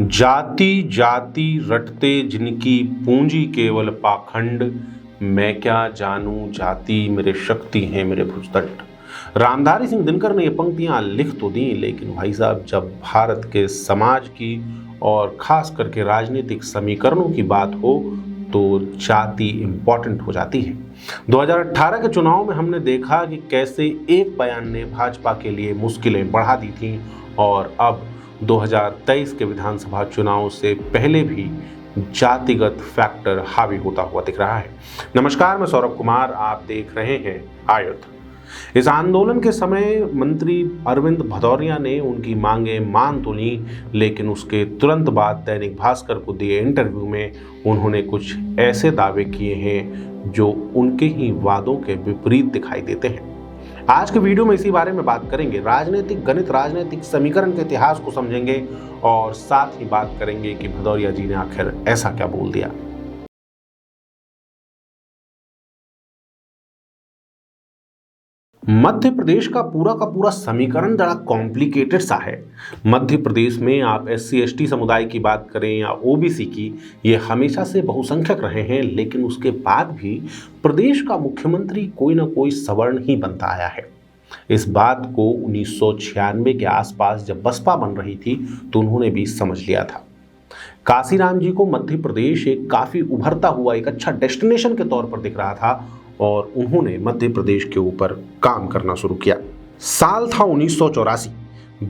जाति जाति रटते जिनकी पूंजी केवल पाखंड, मैं क्या जानूं जाति मेरे शक्ति है मेरे भुजदंड। रामधारी सिंह दिनकर ने ये पंक्तियां लिख तो दी, लेकिन भाई साहब जब भारत के समाज की और खास करके राजनीतिक समीकरणों की बात हो तो जाति इंपॉर्टेंट हो जाती है। 2018 के चुनाव में हमने देखा कि कैसे एक बयान ने भाजपा के लिए मुश्किलें बढ़ा दी थीं, और अब 2023 के विधानसभा चुनाव से पहले भी जातिगत फैक्टर हावी होता हुआ दिख रहा है। नमस्कार, मैं सौरभ कुमार, आप देख रहे हैं आयुध। इस आंदोलन के समय मंत्री अरविंद भदौरिया ने उनकी मांगे मान तो ली, लेकिन उसके तुरंत बाद दैनिक भास्कर को दिए इंटरव्यू में उन्होंने कुछ ऐसे दावे किए हैं जो उनके ही वादों के विपरीत दिखाई देते हैं। आज के वीडियो में इसी बारे में बात करेंगे। राजनीतिक गणित, राजनीतिक समीकरण के इतिहास को समझेंगे और साथ ही बात करेंगे कि भदौरिया जी ने आखिर ऐसा क्या बोल दिया। मध्य प्रदेश का पूरा समीकरण बड़ा कॉम्प्लिकेटेड सा है। मध्य प्रदेश में आप SC/ST समुदाय की बात करें या OBC की, ये हमेशा से बहुसंख्यक रहे हैं, लेकिन उसके बाद भी प्रदेश का मुख्यमंत्री कोई ना कोई सवर्ण ही बनता आया है। इस बात को 1996 के आसपास जब बसपा बन रही थी तो उन्होंने भी समझ लिया था। काशीराम जी को मध्य प्रदेश एक काफी उभरता हुआ एक अच्छा डेस्टिनेशन के तौर पर दिख रहा था और उन्होंने मध्य प्रदेश के ऊपर काम करना शुरू किया। साल था 1984।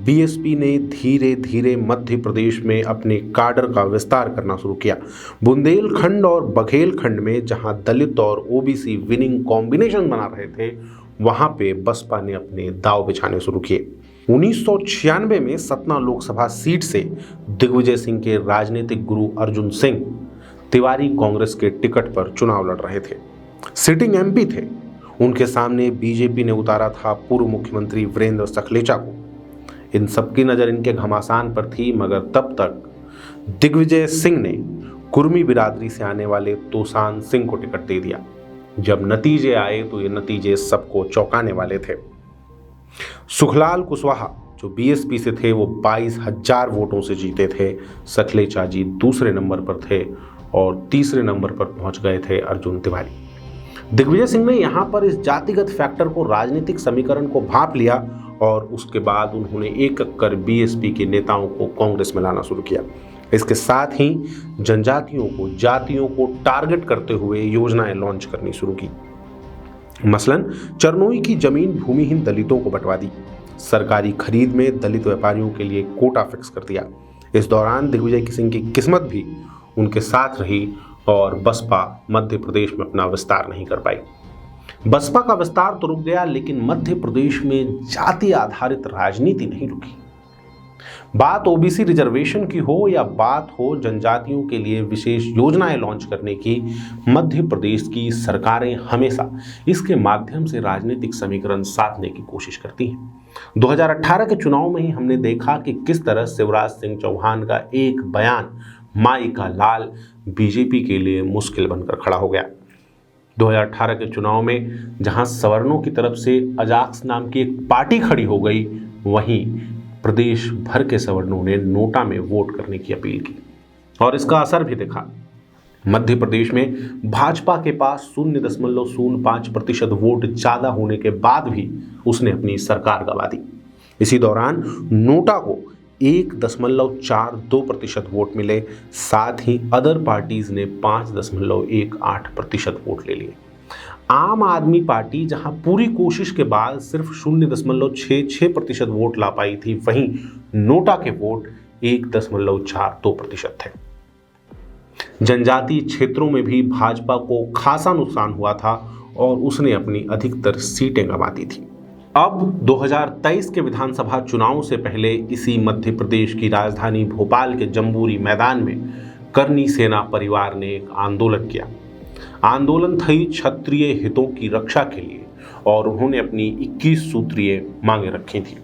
BSP ने धीरे धीरे मध्य प्रदेश में अपने काडर का विस्तार करना शुरू किया। बुंदेलखंड और बघेलखंड में जहां दलित और OBC विनिंग कॉम्बिनेशन बना रहे थे, वहां पे बसपा ने अपने दांव बिछाने शुरू किए। 1996 में सतना लोकसभा सीट से दिग्विजय सिंह के राजनीतिक गुरु अर्जुन सिंह तिवारी कांग्रेस के टिकट पर चुनाव लड़ रहे थे। सिटिंग MP थे। उनके सामने BJP ने उतारा था पूर्व मुख्यमंत्री वीरेंद्र सखलेचा को। इन सबकी नजर इनके घमासान पर थी, मगर तब तक दिग्विजय सिंह ने कुर्मी बिरादरी से आने वाले तोसान सिंह को टिकट दे दिया। जब नतीजे आए तो ये नतीजे सबको चौंकाने वाले थे। सुखलाल कुशवाहा जो BSP से थे, वो 22,000 वोटों से जीते थे। सखलेचा जी दूसरे नंबर पर थे और तीसरे नंबर पर पहुंच गए थे अर्जुन तिवारी। दिग्विजय सिंह ने यहां पर इस जातिगत फैक्टर को, राजनीतिक समीकरण को भांप लिया और उसके बाद उन्होंने एक एक कर BSP के नेताओं को कांग्रेस में लाना शुरू किया। इसके साथ ही जनजातियों को, जातियों को टारगेट करते हुए योजनाएं लॉन्च करनी शुरू की। मसलन चरनोई की जमीन भूमिहीन दलितों को बंटवा दी। सरकारी खरीद में दलित व्यापारियों के लिए कोटा फिक्स कर दिया। इस दौरान दिग्विजय सिंह की किस्मत भी उनके साथ रही और बसपा मध्य प्रदेश में अपना विस्तार नहीं कर पाई। बसपा का विस्तार तो रुक गया, लेकिन मध्य प्रदेश में जाति आधारित राजनीति नहीं रुकी। बात OBC रिजर्वेशन की हो या बात हो जनजातियों के लिए विशेष योजनाएं लॉन्च करने की, मध्य प्रदेश की सरकारें हमेशा इसके माध्यम से राजनीतिक समीकरण साधने की कोशिश करती हैं। 2018 के चुनाव में ही हमने देखा कि किस तरह शिवराज सिंह चौहान का एक बयान माई का लाल BJP के लिए मुश्किल बनकर खड़ा हो गया। 2018 के चुनाव में जहां सवर्णों की तरफ से अजाक्स नाम की एक पार्टी खड़ी हो गई, वहीं प्रदेश भर के सवर्णों ने नोटा में वोट करने की अपील की और इसका असर भी दिखा। मध्य प्रदेश में भाजपा के पास 0.05% वोट ज्यादा होने के बाद भी उसने अपनी सरकार गंवा दी। इसी दौरान नोटा को 1.42% वोट मिले, साथ ही अदर पार्टीज ने 5.18% वोट ले लिए। आम आदमी पार्टी जहां पूरी कोशिश के बाद सिर्फ 0.66% वोट ला पाई थी, वहीं नोटा के वोट 1.42% थे। जनजातीय क्षेत्रों में भी भाजपा को खासा नुकसान हुआ था और उसने अपनी अधिकतर सीटें गंवा दी थी। अब 2023 के विधानसभा चुनाव से पहले इसी मध्य प्रदेश की राजधानी भोपाल के जम्बूरी मैदान में करनी सेना परिवार ने एक आंदोलन किया। आंदोलन थी क्षत्रिय हितों की रक्षा के लिए और उन्होंने अपनी 21 सूत्रीय मांगे रखी थी।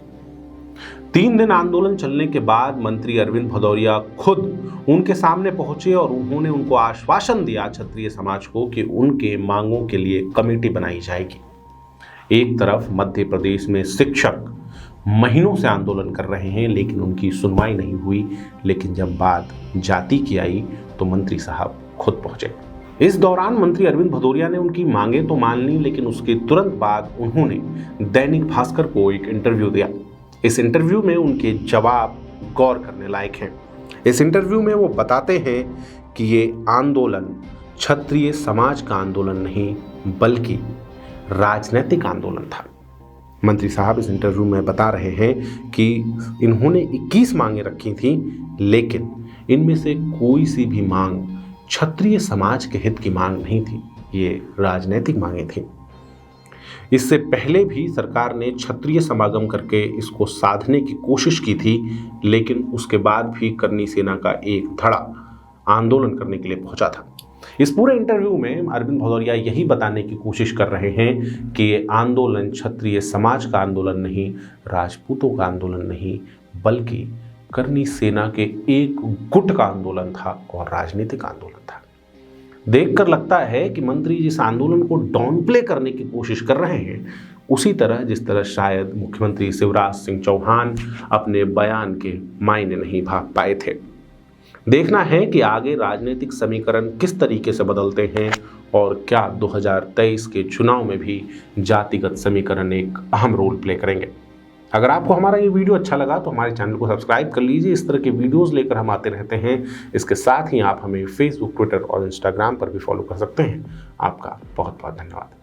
3 दिन आंदोलन चलने के बाद मंत्री अरविंद भदौरिया खुद उनके सामने पहुंचे और उन्होंने उनको आश्वासन दिया क्षत्रिय समाज को कि उनके मांगों के लिए कमेटी बनाई जाएगी। एक तरफ मध्य प्रदेश में शिक्षक, महीनों से आंदोलन कर रहे हैं लेकिन उनकी सुनवाई नहीं हुई। लेकिन जब बात जाति की आई तो मंत्री साहब खुद पहुंचे। इस दौरान मंत्री अरविंद भदौरिया ने उनकी मांगे तो मान ली, लेकिन उसके तुरंत बाद उन्होंने दैनिक भास्कर को एक इंटरव्यू दिया। इस इंटरव्यू में उनके जवाब गौर करने लायक हैं। इस इंटरव्यू में वो बताते हैं कि ये आंदोलन क्षत्रिय समाज का आंदोलन नहीं बल्कि राजनीतिक आंदोलन था। मंत्री साहब इस इंटरव्यू में बता रहे हैं कि इन्होंने 21 मांगे रखी थी, लेकिन इनमें से कोई सी भी मांग क्षत्रिय समाज के हित की मांग नहीं थी, ये राजनीतिक मांगे थी। इससे पहले भी सरकार ने क्षत्रिय समागम करके इसको साधने की कोशिश की थी, लेकिन उसके बाद भी करनी सेना का एक धड़ा आंदोलन करने के लिए पहुंचा था। इस पूरे इंटरव्यू में अरविंद भदौरिया यही बताने की कोशिश कर रहे हैं कि ये आंदोलन क्षत्रिय समाज का आंदोलन नहीं, राजपूतों का आंदोलन नहीं, बल्कि करनी सेना के एक गुट का आंदोलन था और राजनीतिक आंदोलन था। देखकर लगता है कि मंत्री जिस आंदोलन को डाउन प्ले करने की कोशिश कर रहे हैं, उसी तरह जिस तरह शायद मुख्यमंत्री शिवराज सिंह चौहान अपने बयान के मायने नहीं भाग पाए थे। देखना है कि आगे राजनीतिक समीकरण किस तरीके से बदलते हैं और क्या 2023 के चुनाव में भी जातिगत समीकरण एक अहम रोल प्ले करेंगे। अगर आपको हमारा ये वीडियो अच्छा लगा तो हमारे चैनल को सब्सक्राइब कर लीजिए। इस तरह के वीडियोस लेकर हम आते रहते हैं। इसके साथ ही आप हमें फेसबुक, ट्विटर और इंस्टाग्राम पर भी फॉलो कर सकते हैं। आपका बहुत बहुत धन्यवाद।